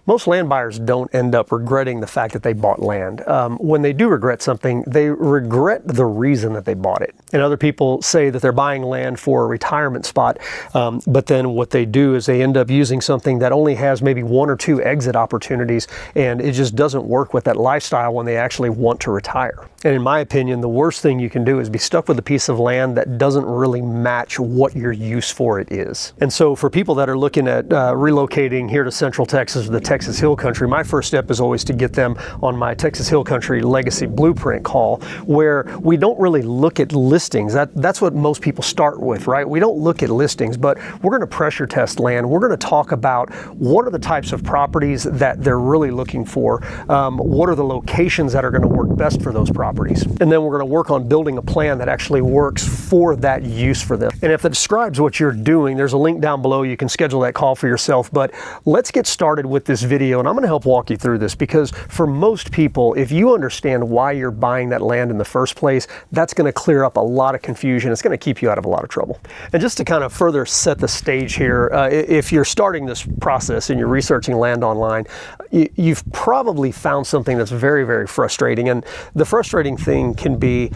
Most land buyers don't end up regretting the fact that they bought land. When they do regret something, they regret the reason that they bought it. And other people say that they're buying land for a retirement spot, but then what they do is they end up using something that only has maybe 1 or 2 exit opportunities, and it just doesn't work with that lifestyle when they actually want to retire. And in my opinion, the worst thing you can do is be stuck with a piece of land that doesn't really match what your use for it is. And so for people that are looking at relocating here to Central Texas or the Texas Hill Country, my first step is always to get them on my Texas Hill Country Legacy Blueprint call, where we don't really look at listings. That's what most people start with, right? We don't look at listings, but we're going to pressure test land. We're going to talk about what are the types of properties that they're really looking for, what are the locations that are going to work best for those properties. And then we're going to work on building a plan that actually works for that use for them. And if it describes what you're doing, there's a link down below. You can schedule that call for yourself. But let's get started with this video, and I'm going to help walk you through this, because for most people, if you understand why you're buying that land in the first place, that's going to clear up a lot of confusion. It's going to keep you out of a lot of trouble. And just to kind of further set the stage here, if you're starting this process and you're researching land online, you've probably found something that's very, very frustrating. And the frustrating thing can be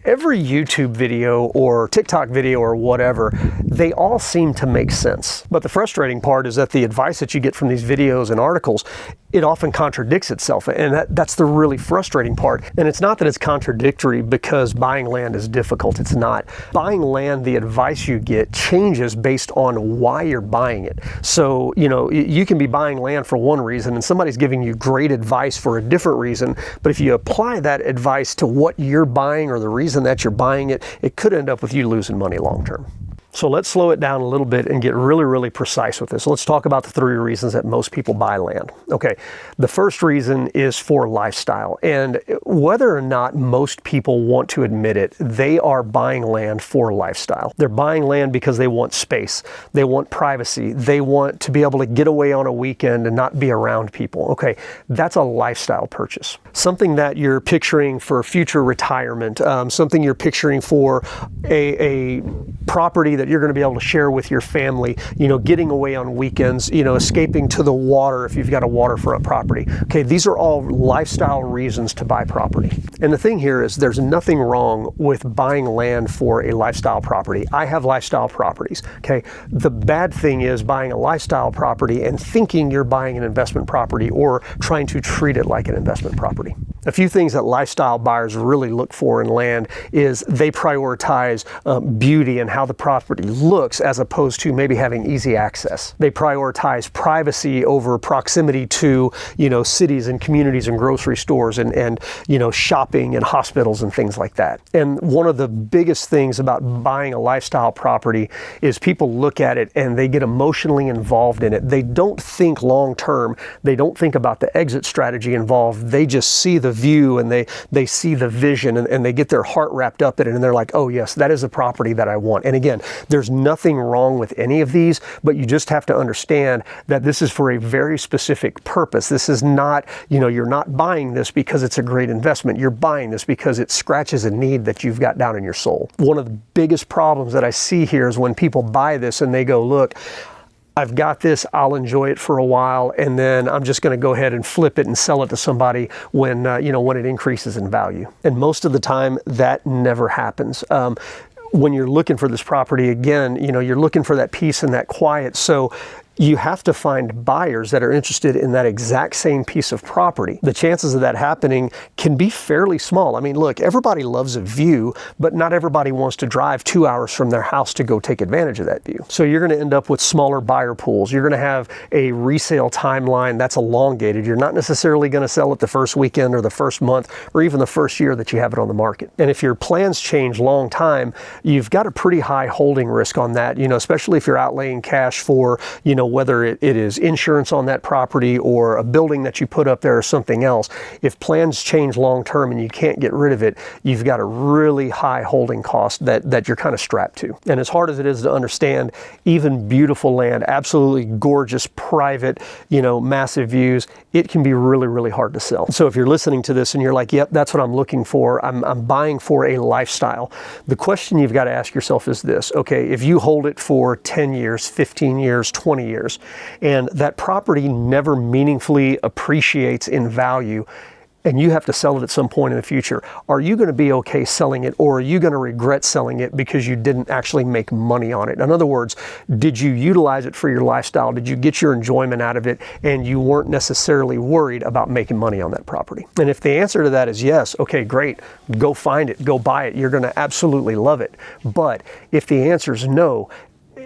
every YouTube video or TikTok video or whatever, they all seem to make sense. But the frustrating part is that the advice that you get from these videos and articles, it often contradicts itself. And that's the really frustrating part. And it's not that it's contradictory because buying land is difficult. It's not. Buying land, the advice you get changes based on why you're buying it. So, you know, you can be buying land for one reason and somebody's giving you great advice for a different reason. But if you apply that advice to what you're buying or the reason that you're buying it, it could end up with you losing money long term. So let's slow it down a little bit and get really, really precise with this. Let's talk about the 3 reasons that most people buy land. Okay, the first reason is for lifestyle. And whether or not most people want to admit it, they are buying land for lifestyle. They're buying land because they want space. They want privacy. They want to be able to get away on a weekend and not be around people. Okay, that's a lifestyle purchase. Something that you're picturing for future retirement, something you're picturing for a property that you're going to be able to share with your family, you know, getting away on weekends, you know, escaping to the water if you've got a waterfront property. Okay, these are all lifestyle reasons to buy property. And the thing here is there's nothing wrong with buying land for a lifestyle property. I have lifestyle properties. Okay, the bad thing is buying a lifestyle property and thinking you're buying an investment property or trying to treat it like an investment property. A few things that lifestyle buyers really look for in land is they prioritize beauty and how the property looks as opposed to maybe having easy access. They prioritize privacy over proximity to, you know, cities and communities and grocery stores and you know, shopping and hospitals and things like that. And one of the biggest things about buying a lifestyle property is people look at it and they get emotionally involved in it. They don't think long term. They don't think about the exit strategy involved. They just see the view and they see the vision and they get their heart wrapped up in it and they're like, oh yes, that is a property that I want. And again, there's nothing wrong with any of these, but you just have to understand that this is for a very specific purpose. This is not, you know, you're not buying this because it's a great investment. You're buying this because it scratches a need that you've got down in your soul. One of the biggest problems that I see here is when people buy this and they go, look, I've got this, I'll enjoy it for a while, and then I'm just going to go ahead and flip it and sell it to somebody when, you know, when it increases in value. And most of the time, that never happens. When you're looking for this property, again, you know, you're looking for that peace and that quiet. So you have to find buyers that are interested in that exact same piece of property. The chances of that happening can be fairly small. I mean, look, everybody loves a view, but not everybody wants to drive 2 hours from their house to go take advantage of that view. So you're going to end up with smaller buyer pools. You're going to have a resale timeline that's elongated. You're not necessarily going to sell it the first weekend or the first month or even the first year that you have it on the market. And if your plans change long time, you've got a pretty high holding risk on that, you know, especially if you're outlaying cash for, you know, whether it is insurance on that property or a building that you put up there or something else. If plans change long term and you can't get rid of it, you've got a really high holding cost that you're kind of strapped to. And as hard as it is to understand, even beautiful land, absolutely gorgeous, private, you know, massive views, it can be really, really hard to sell. So if you're listening to this and you're like, yep, that's what I'm looking for, I'm buying for a lifestyle, the question you've got to ask yourself is this: okay, if you hold it for 10 years, 15 years, 20 years, years, and that property never meaningfully appreciates in value, and you have to sell it at some point in the future, are you going to be okay selling it, or are you going to regret selling it because you didn't actually make money on it? In other words, did you utilize it for your lifestyle? Did you get your enjoyment out of it, and you weren't necessarily worried about making money on that property? And if the answer to that is yes, okay, great, go find it, go buy it. You're going to absolutely love it. But if the answer is no,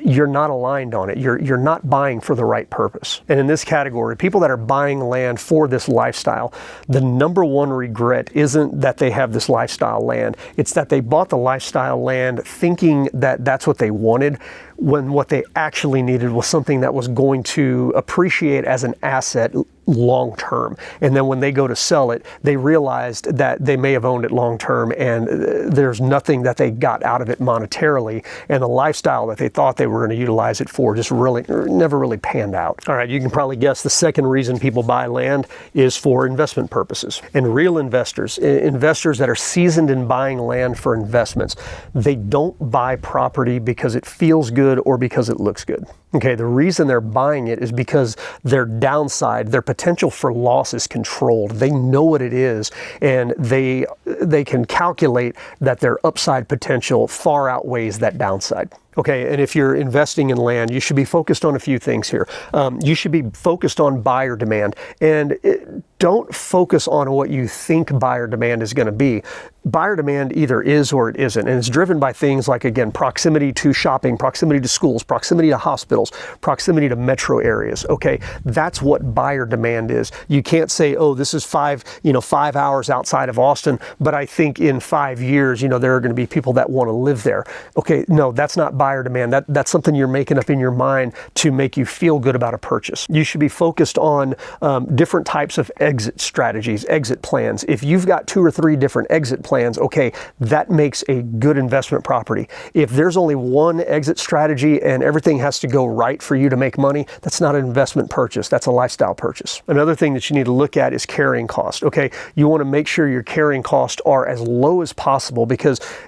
you're not aligned on it. You're not buying for the right purpose. And in this category, people that are buying land for this lifestyle, the number one regret isn't that they have this lifestyle land. It's that they bought the lifestyle land thinking that that's what they wanted, when what they actually needed was something that was going to appreciate as an asset long term. And then when they go to sell it, they realized that they may have owned it long term, and there's nothing that they got out of it monetarily, and the lifestyle that they thought they were going to utilize it for just really never really panned out. All right, you can probably guess the second reason people buy land is for investment purposes. And real investors, investors that are seasoned in buying land for investments, they don't buy property because it feels good or because it looks good. Okay, the reason they're buying it is because their downside, their potential for loss is controlled. They know what it is, and they can calculate that their upside potential far outweighs that downside. Okay, and if you're investing in land, you should be focused on a few things here. You should be focused on buyer demand, and don't focus on what you think buyer demand is going to be. Buyer demand either is or it isn't, and it's driven by things like, again, proximity to shopping, proximity to schools, proximity to hospitals, proximity to metro areas. Okay, that's what buyer demand is. You can't say, oh, this is 5 hours outside of Austin, but I think in 5 years, there are going to be people that want to live there. Okay, no, that's not buyer demand. That's something you're making up in your mind to make you feel good about a purchase. You should be focused on different types of exit strategies, exit plans. If you've got 2 or 3 different exit plans, okay, that makes a good investment property. If there's only one exit strategy and everything has to go right for you to make money, that's not an investment purchase. That's a lifestyle purchase. Another thing that you need to look at is carrying cost. Okay, you want to make sure your carrying costs are as low as possible,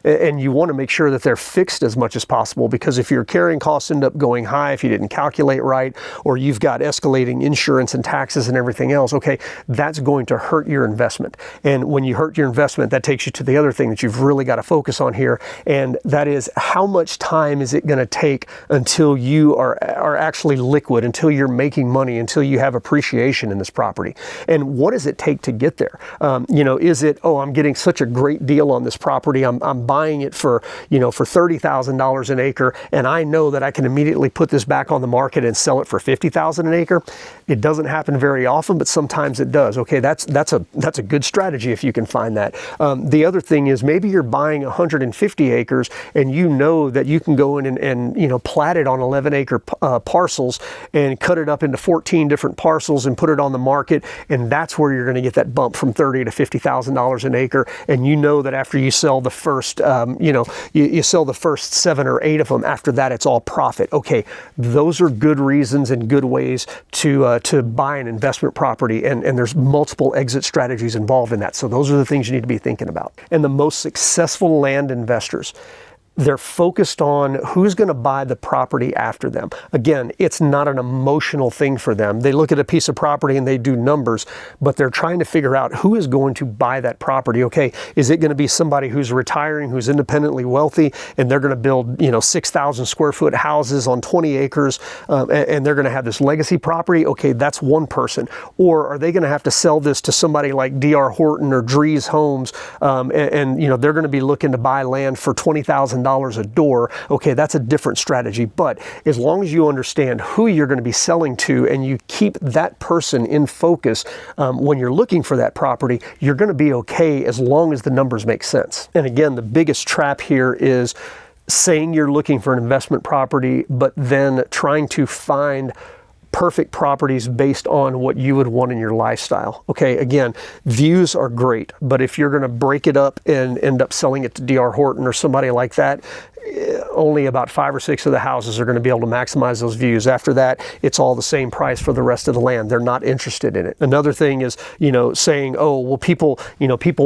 and you want to make sure that they're fixed as much as possible, because if your carrying costs end up going high, if you didn't calculate right, or you've got escalating insurance and taxes and everything else, okay, that's going to hurt your investment. And when you hurt your investment, that takes you to the other thing that you've really got to focus on here, and that is, how much time is it going to take until you are actually liquid, until you're making money, until you have appreciation in this property? And what does it take to get there? Is it, oh, I'm getting such a great deal on this property, I'm buying it for $30,000 an acre, and I know that I can immediately put this back on the market and sell it for $50,000 an acre? It doesn't happen very often, but sometimes it does. Okay, that's a good strategy if you can find that. The other thing is, maybe you're buying 150 acres and you know that you can go in and plat it on 11-acre parcels and cut it up into 14 different parcels and put it on the market, and that's where you're going to get that bump from $30,000 to $50,000 an acre. And you know that after you sell the first, you sell the first 7 or 8 of them, after that it's all profit. Okay, those are good reasons and good ways to buy an investment property, and there's multiple exit strategies involved in that. So those are the things you need to be thinking about. And the most successful land investors, they're focused on who's going to buy the property after them. Again, it's not an emotional thing for them. They look at a piece of property and they do numbers, but they're trying to figure out who is going to buy that property. Okay, is it going to be somebody who's retiring, who's independently wealthy, and they're going to build 6,000 square foot houses on 20 acres, and they're going to have this legacy property? Okay, that's one person. Or are they going to have to sell this to somebody like D.R. Horton or Drees Homes, and they're going to be looking to buy land for $20,000 a door? Okay, that's a different strategy. But as long as you understand who you're going to be selling to, and you keep that person in focus when you're looking for that property, you're going to be okay, as long as the numbers make sense. And again, the biggest trap here is saying you're looking for an investment property, but then trying to find perfect properties based on what you would want in your lifestyle. Okay, again, views are great, but if you're going to break it up and end up selling it to D.R. Horton or somebody like that, only about 5 or 6 of the houses are going to be able to maximize those views. After that, it's all the same price for the rest of the land. They're not interested in it. Another thing is, saying, oh, well, people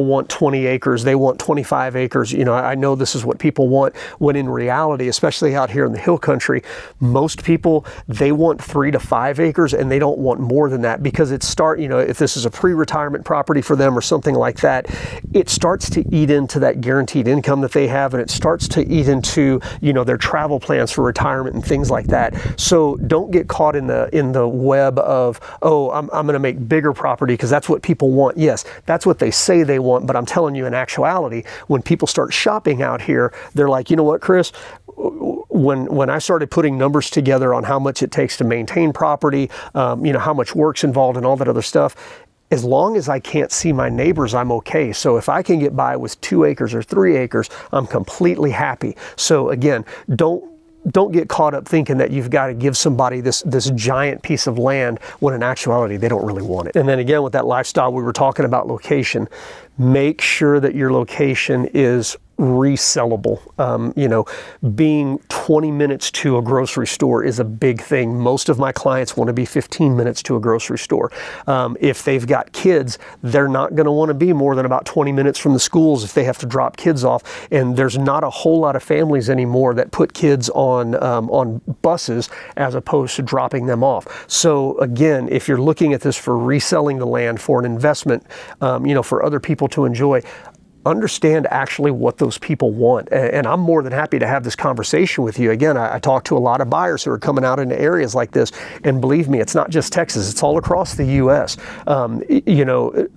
want 20 acres. They want 25 acres. I know this is what people want, when in reality, especially out here in the hill country, most people, they want 3 to 5 acres, and they don't want more than that, because if this is a pre-retirement property for them or something like that, it starts to eat into that guaranteed income that they have, and it starts to eat into their travel plans for retirement and things like that. So don't get caught in the web of, oh, I'm going to make bigger property because that's what people want. Yes, that's what they say they want, but I'm telling you, in actuality, when people start shopping out here, they're like, you know what, Chris? When I started putting numbers together on how much it takes to maintain property, how much work's involved and all that other stuff, as long as I can't see my neighbors, I'm okay. So if I can get by with 2 acres or 3 acres, I'm completely happy. So again, don't get caught up thinking that you've got to give somebody this giant piece of land, when in actuality, they don't really want it. And then again, with that lifestyle, we were talking about location. Make sure that your location is resellable. Being 20 minutes to a grocery store is a big thing. Most of my clients want to be 15 minutes to a grocery store. If they've got kids, they're not going to want to be more than about 20 minutes from the schools if they have to drop kids off. And there's not a whole lot of families anymore that put kids on buses as opposed to dropping them off. So again, if you're looking at this for reselling the land for an investment, for other people to enjoy, understand actually what those people want. And I'm more than happy to have this conversation with you. Again, I talk to a lot of buyers who are coming out into areas like this, and believe me, it's not just Texas, it's all across the U.S.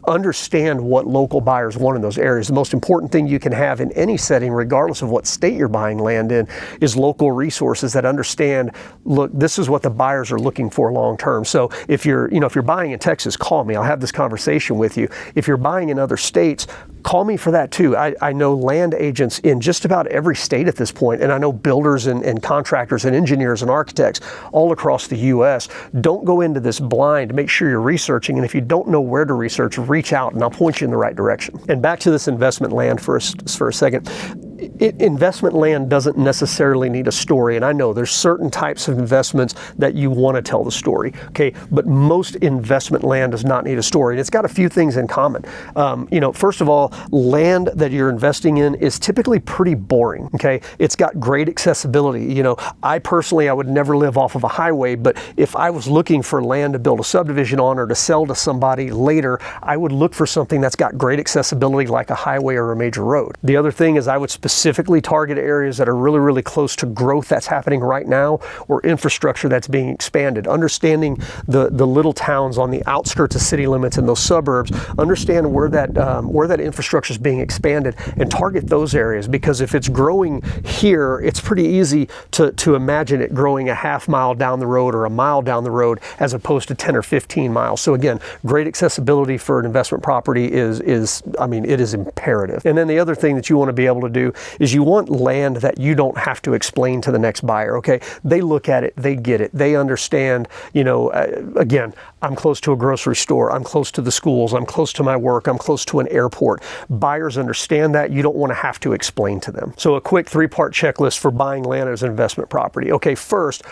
Understand what local buyers want in those areas. The most important thing you can have in any setting, regardless of what state you're buying land in, is local resources that understand, look, this is what the buyers are looking for long term. So if you're buying in Texas, call me. I'll have this conversation with you. If you're buying in other states, call me for that too. I know land agents in just about every state at this point, and I know builders and contractors and engineers and architects all across the U.S. Don't go into this blind. Make sure you're researching, and if you don't know where to research, reach out and I'll point you in the right direction. And back to this investment land for a second. Investment land doesn't necessarily need a story, and I know there's certain types of investments that you want to tell the story, okay? But most investment land does not need a story, and it's got a few things in common. First of all, land that you're investing in is typically pretty boring, okay? It's got great accessibility. I personally, I would never live off of a highway, but if I was looking for land to build a subdivision on or to sell to somebody later, I would look for something that's got great accessibility, like a highway or a major road. The other thing is I would specifically target areas that are really, really close to growth that's happening right now, or infrastructure that's being expanded. Understanding the little towns on the outskirts of city limits and those suburbs, understand where that infrastructure is being expanded, and target those areas, because if it's growing here, it's pretty easy to imagine it growing a half mile down the road or a mile down the road as opposed to 10 or 15 miles. So again, great accessibility for an investment property is imperative. And then the other thing that you want to be able to do is you want land that you don't have to explain to the next buyer, okay? They look at it, they get it, they understand, again, I'm close to a grocery store, I'm close to the schools, I'm close to my work, I'm close to an airport. Buyers understand that. You don't want to have to explain to them. So a quick 3-part checklist for buying land as an investment property. Okay, first,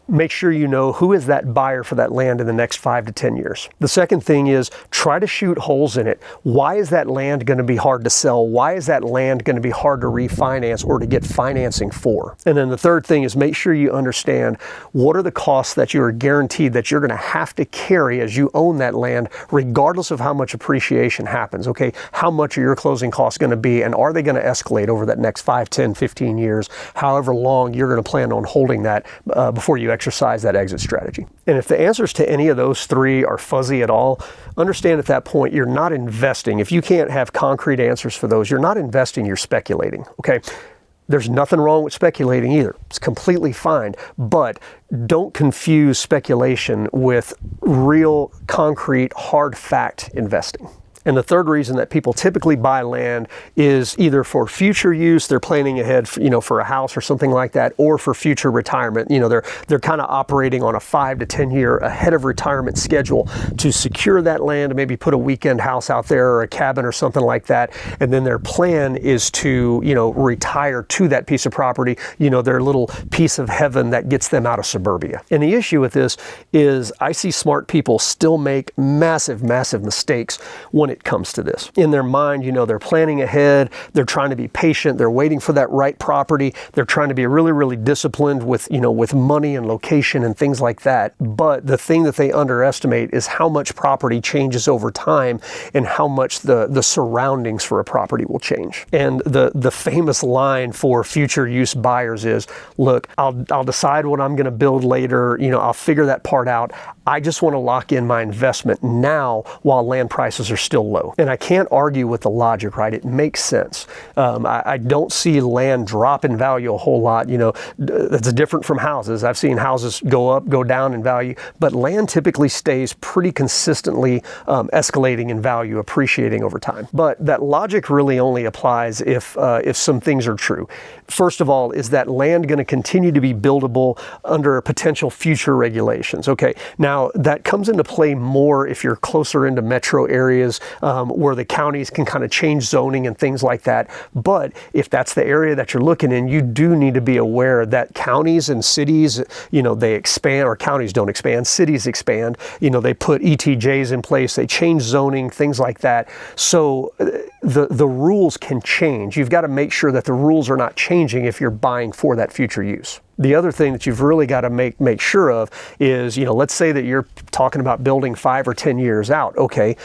make sure you know who is that buyer for that land in the next 5 to 10 years. The second thing is try to shoot holes in it. Why is that land going to be hard to sell? Why is that land going to be hard to refinance or to get financing for? And then the third thing is make sure you understand what are the costs that you are guaranteed that you're going to have to carry as you own that land, regardless of how much appreciation happens. Okay, how much are your closing costs going to be, and are they going to escalate over that next 5, 10, 15 years, however long you're going to plan on holding that before you exercise that exit strategy. And if the answers to any of those 3 are fuzzy at all, understand at that point you're not investing. If you can't have concrete answers for those, you're not investing, you're speculating, okay? There's nothing wrong with speculating either. It's completely fine, but don't confuse speculation with real, concrete, hard fact investing. And the third reason that people typically buy land is either for future use, they're planning ahead, for a house or something like that, or for future retirement. They're kind of operating on a 5 to 10 year ahead of retirement schedule to secure that land, maybe put a weekend house out there or a cabin or something like that. And then their plan is to, retire to that piece of property, their little piece of heaven that gets them out of suburbia. And the issue with this is I see smart people still make massive, massive mistakes when it comes to this. In their mind, they're planning ahead, they're trying to be patient, they're waiting for that right property, they're trying to be really, really disciplined with, with money and location and things like that. But the thing that they underestimate is how much property changes over time and how much the surroundings for a property will change. And the famous line for future use buyers is, look, I'll decide what I'm going to build later, I'll figure that part out. I just want to lock in my investment now while land prices are still low. And I can't argue with the logic, right? It makes sense. I don't see land drop in value a whole lot. That's different from houses. I've seen houses go up, go down in value, but land typically stays pretty consistently escalating in value, appreciating over time. But that logic really only applies if some things are true. First of all, is that land going to continue to be buildable under potential future regulations? Okay, now that comes into play more if you're closer into metro areas where the counties can kind of change zoning and things like that. But if that's the area that you're looking in, you do need to be aware that counties and cities, they expand, or counties don't expand, cities expand. They put ETJs in place, they change zoning, things like that. So the rules can change. You've got to make sure that the rules are not changing if you're buying for that future use. The other thing that you've really got to make sure of is, let's say that you're talking about building 5 or 10 years out. Okay,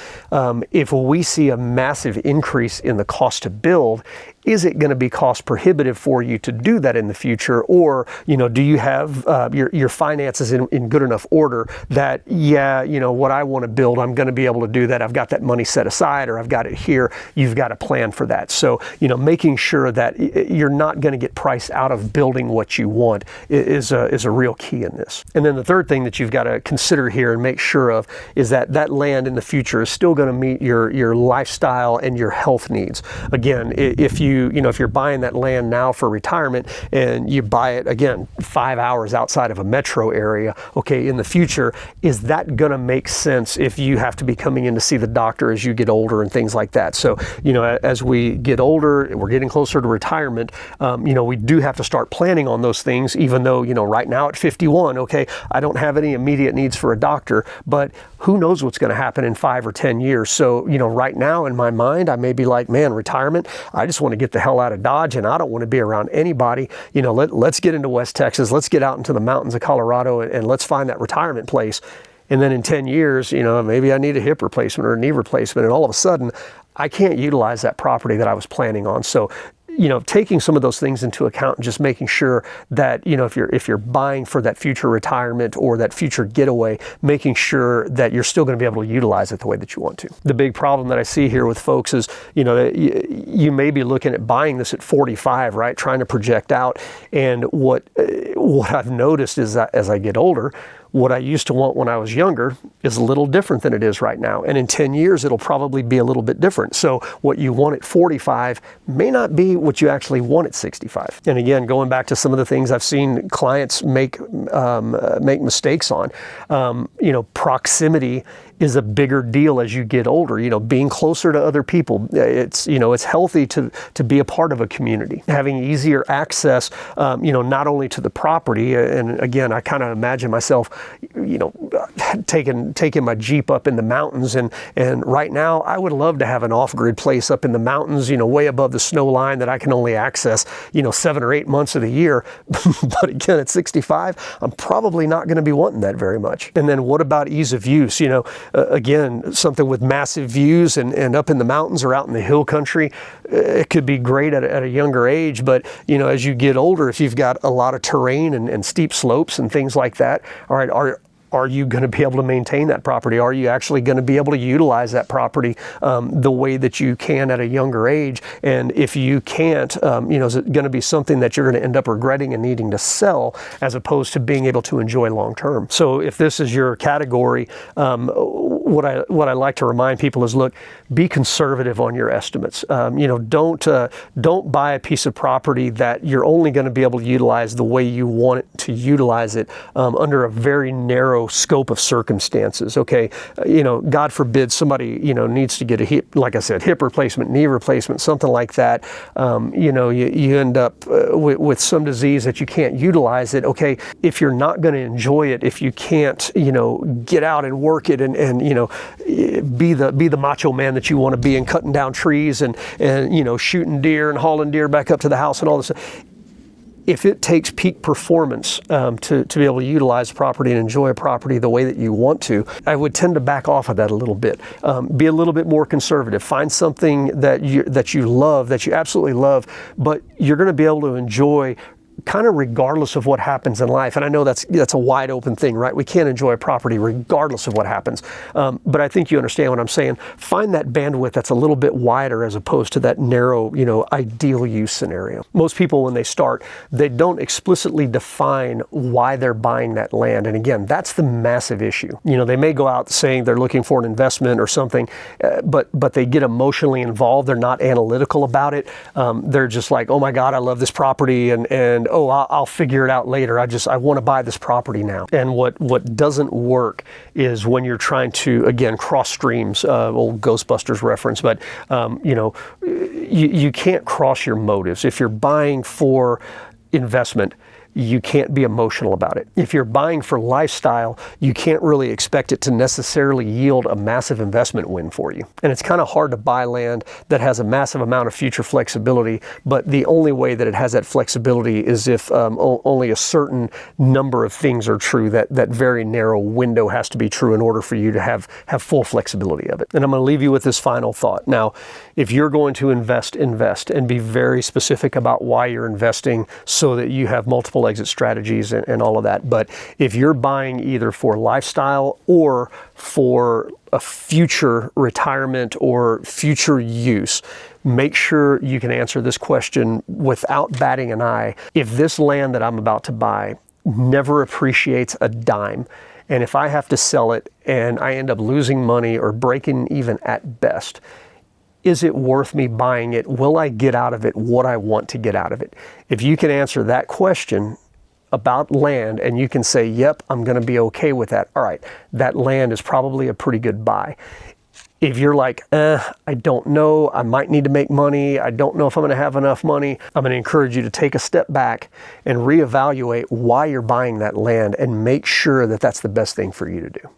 if we see a massive increase in the cost to build, is it going to be cost prohibitive for you to do that in the future? Or, do you have your finances in good enough order that, what I want to build, I'm going to be able to do that. I've got that money set aside, or I've got it here. You've got a plan for that. So, making sure that you're not going to get priced out of building what you want is a real key in this. And then the third thing that you've got to consider here and make sure of is that land in the future is still going to meet your lifestyle and your health needs. Again, if you're buying that land now for retirement and you buy it, again, 5 hours outside of a metro area, okay, in the future, is that going to make sense if you have to be coming in to see the doctor as you get older and things like that? So, as we get older, we're getting closer to retirement, we do have to start planning on those things, even though, right now at 51, okay, I don't have any immediate needs for a doctor, but who knows what's going to happen in 5 or 10 years. So, right now in my mind, I may be like, man, retirement, I just want to get the hell out of Dodge and I don't want to be around anybody. Let's get into West Texas, let's get out into the mountains of Colorado and let's find that retirement place. And then in 10 years, maybe I need a hip replacement or a knee replacement, and all of a sudden I can't utilize that property that I was planning on. So, taking some of those things into account and just making sure that, if you're buying for that future retirement or that future getaway, making sure that you're still going to be able to utilize it the way that you want to. The big problem that I see here with folks is, you may be looking at buying this at 45, right? Trying to project out. And what I've noticed is that as I get older, what I used to want when I was younger is a little different than it is right now. And in 10 years, it'll probably be a little bit different. So what you want at 45 may not be what you actually want at 65. And again, going back to some of the things I've seen clients make mistakes on, proximity is a bigger deal as you get older. Being closer to other people, it's healthy to be a part of a community. Having easier access, not only to the property, and again, I kind of imagine myself, taking my Jeep up in the mountains, and right now I would love to have an off-grid place up in the mountains, way above the snow line that I can only access, 7 or 8 months of the year. But again, at 65, I'm probably not going to be wanting that very much. And then what about ease of use? Again, something with massive views and up in the mountains or out in the hill country, it could be great at a younger age. But, as you get older, if you've got a lot of terrain and steep slopes and things like that, all right, Are you going to be able to maintain that property? Are you actually going to be able to utilize that property the way that you can at a younger age? And if you can't, is it going to be something that you're going to end up regretting and needing to sell as opposed to being able to enjoy long term? So if this is your category, what I like to remind people is, look, be conservative on your estimates. Don't buy a piece of property that you're only going to be able to utilize the way you want it to utilize it under a very narrow scope of circumstances. Okay, God forbid somebody needs to get a hip, like I said, hip replacement, knee replacement, something like that. You end up with some disease that you can't utilize it. Okay, if you're not going to enjoy it, if you can't get out and work it and be the macho man that you want to be, and cutting down trees and shooting deer and hauling deer back up to the house and all this. If it takes peak performance to be able to utilize property and enjoy a property the way that you want to, I would tend to back off of that a little bit. Be a little bit more conservative. Find something that you love, that you absolutely love, but you're going to be able to enjoy kind of regardless of what happens in life. And I know that's a wide open thing, right? We can't enjoy a property regardless of what happens. But I think you understand what I'm saying. Find that bandwidth that's a little bit wider as opposed to that narrow, ideal use scenario. Most people, when they start, they don't explicitly define why they're buying that land. And again, that's the massive issue. They may go out saying they're looking for an investment or something, but they get emotionally involved. They're not analytical about it. They're just like, oh my God, I love this property, and oh, I'll figure it out later. I want to buy this property now. And what doesn't work is when you're trying to, again, cross streams, old Ghostbusters reference, but you can't cross your motives. If you're buying for investment, you can't be emotional about it. If you're buying for lifestyle, you can't really expect it to necessarily yield a massive investment win for you. And it's kind of hard to buy land that has a massive amount of future flexibility, but the only way that it has that flexibility is if only a certain number of things are true. That very narrow window has to be true in order for you to have full flexibility of it. And I'm going to leave you with this final thought. Now, if you're going to invest, and be very specific about why you're investing so that you have multiple exit strategies and all of that. But if you're buying either for lifestyle or for a future retirement or future use, make sure you can answer this question without batting an eye. If this land that I'm about to buy never appreciates a dime, and if I have to sell it and I end up losing money or breaking even at best, is it worth me buying it? Will I get out of it what I want to get out of it? If you can answer that question about land and you can say, yep, I'm going to be okay with that, all right, that land is probably a pretty good buy. If you're like, I don't know, I might need to make money, I don't know if I'm going to have enough money, I'm going to encourage you to take a step back and reevaluate why you're buying that land and make sure that that's the best thing for you to do.